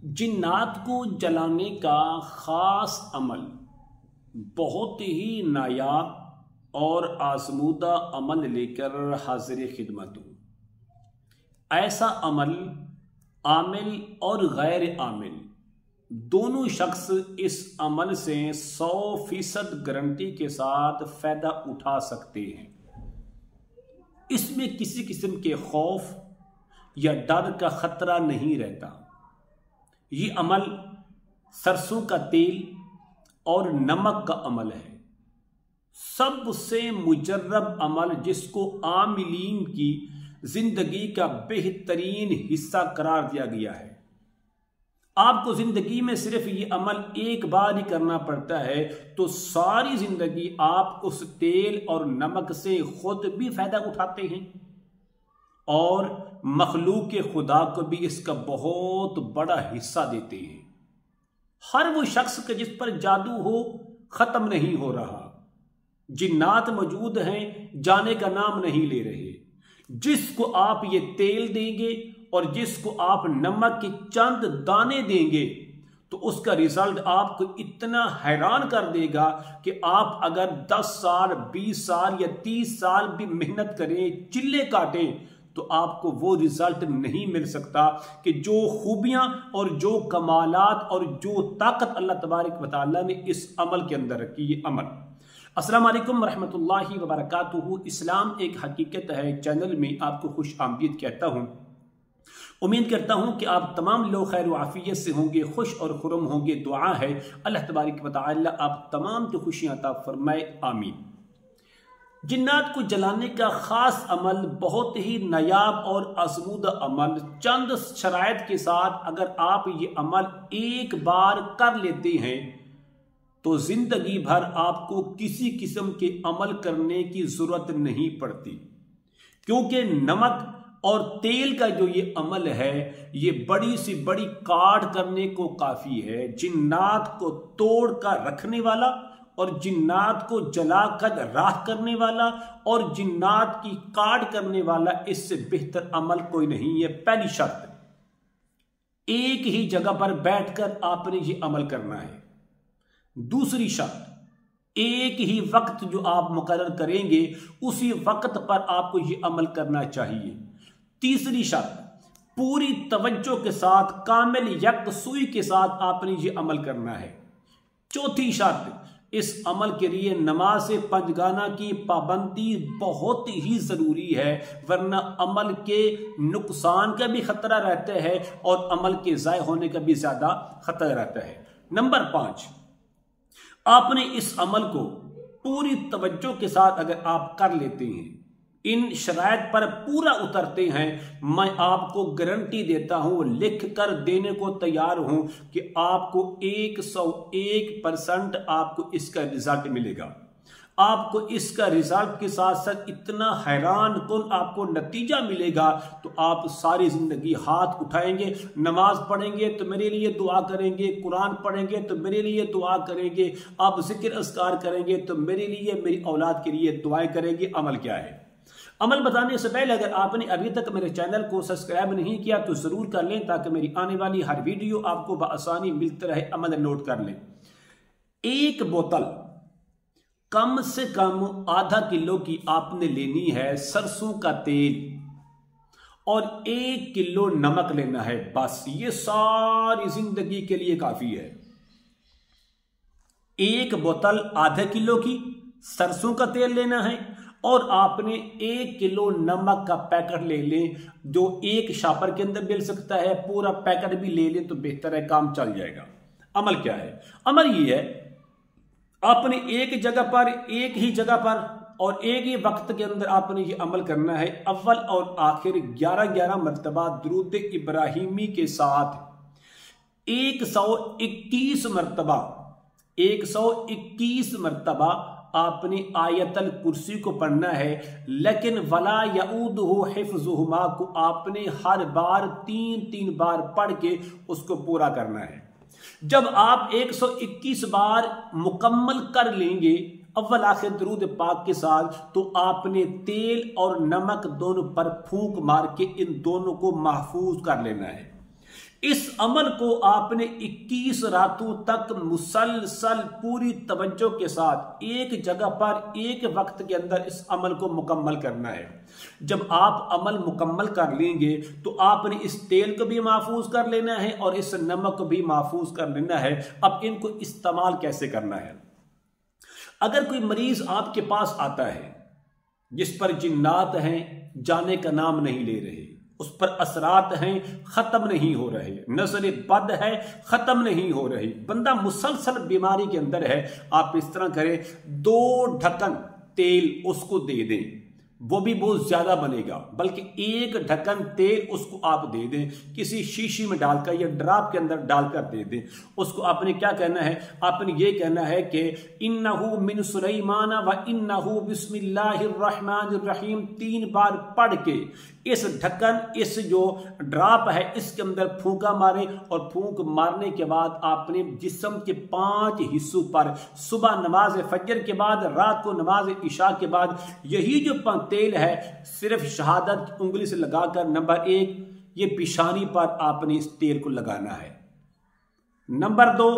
जिन्नात को जलाने का ख़ास अमल बहुत ही नायाब और आज़मूदा अमल लेकर हाजिर खिदमत हूँ। ऐसा अमल आमिल और गैर आमिल दोनों शख्स इस अमल से 100% गारंटी के साथ फ़ायदा उठा सकते हैं। इसमें किसी किस्म के खौफ या डर का ख़तरा नहीं रहता। ये अमल सरसों का तेल और नमक का अमल है। सबसे मुजर्रब अमल जिसको आमिलीन की जिंदगी का बेहतरीन हिस्सा करार दिया गया है। आपको जिंदगी में सिर्फ ये अमल एक बार ही करना पड़ता है तो सारी जिंदगी आप उस तेल और नमक से खुद भी फायदा उठाते हैं और मखलूक के खुदा को भी इसका बहुत बड़ा हिस्सा देते हैं। हर वो शख्स के जिस पर जादू हो खत्म नहीं हो रहा। जिन्नात मौजूद हैं, जाने का नाम नहीं ले रहे। जिसको आप ये तेल देंगे और जिसको आप नमक के चंद दाने देंगे तो उसका रिजल्ट आपको इतना हैरान कर देगा कि आप अगर 10 साल 20 साल या 30 साल भी मेहनत करें, चिल्ले काटें तो आपको वो रिजल्ट नहीं मिल सकता कि जो खूबियां और जो कमालात और जो ताकत अल्लाह तबारक व तआला ने इस अमल के अंदर रखी। ये अमल। अस्सलाम वालेकुम रहमतुल्लाहि व बरकातुहू। इस्लाम एक हकीकत है चैनल में आपको खुश आमदीद कहता हूँ। उम्मीद करता हूँ कि आप तमाम लोग खैर आफियत से होंगे, खुश और खुरम होंगे। दुआ है अल्लाह तबारक व तआला आप तमाम को खुशियाँ अता फरमाए, आमीन। जिन्नात को जलाने का ख़ास अमल बहुत ही नायाब और आज़मूदा अमल, चंद शराइत के साथ अगर आप ये अमल एक बार कर लेते हैं तो जिंदगी भर आपको किसी किस्म के अमल करने की जरूरत नहीं पड़ती, क्योंकि नमक और तेल का जो ये अमल है ये बड़ी सी बड़ी काट करने को काफी है। जिन्नात को तोड़ कर रखने वाला और जिन्नात को जलाकर राख करने वाला और जिन्नात की काट करने वाला, इससे बेहतर अमल कोई नहीं है। पहली शर्त, एक ही जगह पर बैठकर आपने ये अमल करना है। दूसरी शर्त, एक ही वक्त जो आप मुकर्रर करेंगे उसी वक्त पर आपको ये अमल करना चाहिए। तीसरी शर्त, पूरी तवज्जो के साथ, कामिल यकसुई के साथ आपने ये अमल करना है। चौथी शर्त, इस अमल के लिए नमाज पंजगाना की पाबंदी बहुत ही जरूरी है, वरना अमल के नुकसान का भी खतरा रहता है और अमल के ज़ाय होने का भी ज्यादा खतरा रहता है। नंबर 5, आपने इस अमल को पूरी तवज्जो के साथ अगर आप कर लेते हैं, इन शराइत पर पूरा उतरते हैं, मैं आपको गारंटी देता हूं, लिख कर देने को तैयार हूं कि आपको 101% आपको इसका रिजल्ट मिलेगा। आपको इसका रिजल्ट के साथ साथ इतना हैरान कुन आपको नतीजा मिलेगा तो आप सारी जिंदगी हाथ उठाएंगे, नमाज पढ़ेंगे तो मेरे लिए दुआ करेंगे, कुरान पढ़ेंगे तो मेरे लिए दुआ करेंगे, आप जिक्र अस्कार करेंगे तो मेरे लिए, मेरी औलाद के लिए दुआएं करेंगे। अमल क्या है? अमल बताने से पहले अगर आपने अभी तक मेरे चैनल को सब्सक्राइब नहीं किया तो जरूर कर लें ताकि मेरी आने वाली हर वीडियो आपको बआसानी मिलती रहे। अमल नोट कर लें। एक बोतल कम से कम आधा किलो की आपने लेनी है सरसों का तेल और 1 किलो नमक लेना है। बस ये सारी जिंदगी के लिए काफी है। एक बोतल आधा किलो की सरसों का तेल लेना है और आपने 1 किलो नमक का पैकेट ले लें, जो एक शापर के अंदर मिल सकता है। पूरा पैकेट भी ले लें तो बेहतर है, काम चल जाएगा। अमल क्या है? अमल ये है, आपने एक जगह पर, एक ही जगह पर और एक ही वक्त के अंदर आपने ये अमल करना है। अव्वल और आखिर 11-11 मरतबा दुरूद इब्राहिमी के साथ 121 मरतबा आपने आयतल कुर्सी को पढ़ना है। लेकिन वला यऊदुहु हिफ्ज़ुहुमा को आपने हर बार 3-3 बार पढ़ के उसको पूरा करना है। जब आप 121 बार मुकम्मल कर लेंगे अव्वल आखिर दुरूद पाक के साथ, तो आपने तेल और नमक दोनों पर फूंक मार के इन दोनों को महफूज कर लेना है। इस अमल को आपने 21 रातों तक मुसलसल पूरी तवज्जो के साथ एक जगह पर एक वक्त के अंदर इस अमल को मुकम्मल करना है। जब आप अमल मुकम्मल कर लेंगे तो आपने इस तेल को भी महफूज कर लेना है और इस नमक को भी महफूज कर लेना है। अब इनको इस्तेमाल कैसे करना है? अगर कोई मरीज आपके पास आता है जिस पर जिन्नात हैं, जाने का नाम नहीं ले रहे, उस पर असरात हैं, खत्म नहीं हो रहे, नजर बद है, खत्म नहीं हो रही, बंदा मुसलसल बीमारी के अंदर है, आप इस तरह करें 2 ढक्कन तेल उसको दे दें। वो भी बहुत ज्यादा बनेगा, बल्कि 1 ढक्कन तेल उसको आप दे दें, किसी शीशी में डालकर या ड्राप के अंदर डालकर दे दें। उसको आपने क्या कहना है? आपने ये कहना है कि इन्नहु मिन सुलैमान व इन्नहु बिस्मिल्लाहिर रहमानिर रहीम 3 बार पढ़ के इस ढक्कन, इस जो ड्राप है, इसके अंदर फूंका मारे और फूंक मारने के बाद आपने जिस्म के 5 हिस्सों पर सुबह नमाज फजर के बाद, रात को नमाज इशा के बाद यही जो तेल है सिर्फ शहादत की उंगली से लगाकर, नंबर 1 ये पेशानी पर आपने इस तेल को लगाना है। नंबर 2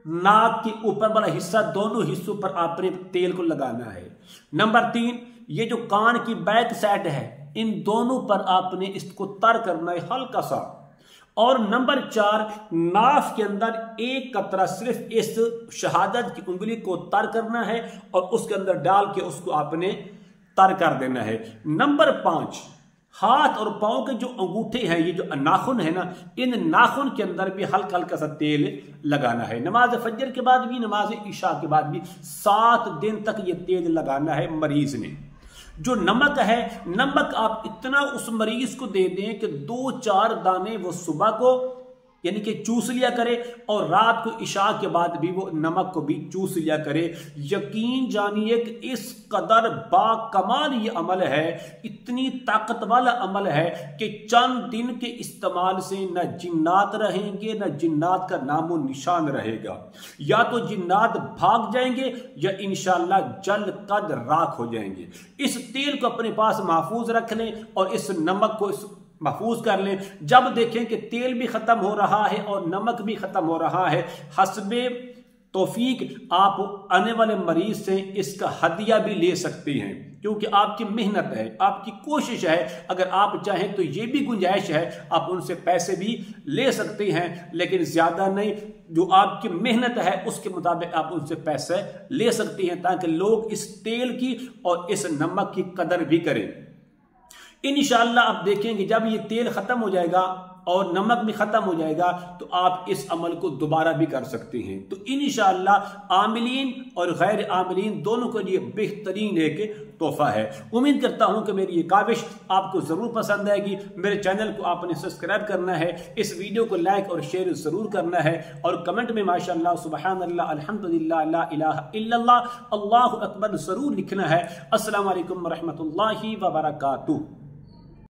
नाक के ऊपर वाला हिस्सा, दोनों हिस्सों पर आपने तेल को लगाना है। नंबर 3 ये जो कान की बैक साइड है, इन दोनों पर आपने इसको तर करना है हल्का सा। और नंबर 4 नाफ के अंदर 1 कतरा सिर्फ इस शहादत की उंगली को तर करना है और उसके अंदर डाल के उसको आपने तर कर देना है। नंबर 5 हाथ और पांव के जो अंगूठे हैं, ये जो नाखून है ना, इन नाखून के अंदर भी हल्का हल्का सा तेल लगाना है। नमाज फजर के बाद भी, नमाज इशा के बाद भी 7 दिन तक ये तेल लगाना है मरीज ने। जो नमक है, नमक आप इतना उस मरीज को दे दें कि 2-4 दाने वो सुबह को यानी कि चूस लिया करे और रात को इशा के बाद भी वो नमक को भी चूस लिया करे। यकीन जानिए कि इस कदर बाकमाल ये अमल है, इतनी ताकत वाला अमल है कि चंद दिन के इस्तेमाल से न जिन्नात रहेंगे, न जिन्नात का नामो निशान रहेगा। या तो जिन्नात भाग जाएंगे या इंशाअल्लाह जल कद राख हो जाएंगे। इस तेल को अपने पास महफूज रख लें और इस नमक को महफूज कर लें। जब देखें कि तेल भी खत्म हो रहा है और नमक भी खत्म हो रहा है, हस्बे तौफीक आप आने वाले मरीज से इसका हदिया भी ले सकते हैं, क्योंकि आपकी मेहनत है, आपकी कोशिश है। अगर आप चाहें तो ये भी गुंजाइश है, आप उनसे पैसे भी ले सकते हैं, लेकिन ज्यादा नहीं, जो आपकी मेहनत है उसके मुताबिक आप उनसे पैसे ले सकते हैं, ताकि लोग इस तेल की और इस नमक की कदर भी करें। इंशाअल्लाह आप देखेंगे जब ये तेल खत्म हो जाएगा और नमक भी खत्म हो जाएगा तो आप इस अमल को दोबारा भी कर सकते हैं। तो इंशाअल्लाह आमिलीन और गैर आमिलीन दोनों के लिए बेहतरीन एक तोहफा है। उम्मीद करता हूं कि मेरी ये काविश आपको जरूर पसंद आएगी। मेरे चैनल को आपने सब्सक्राइब करना है, इस वीडियो को लाइक और शेयर जरूर करना है और कमेंट में माशाअल्लाह, सुबहान अल्लाह, अल्हम्दुलिल्लाह, ला इलाहा इल्लल्लाह, अल्लाहु अकबर जरूर लिखना है। अस्सलामु अलैकुम व रहमतुल्लाहि व बरकातुहू।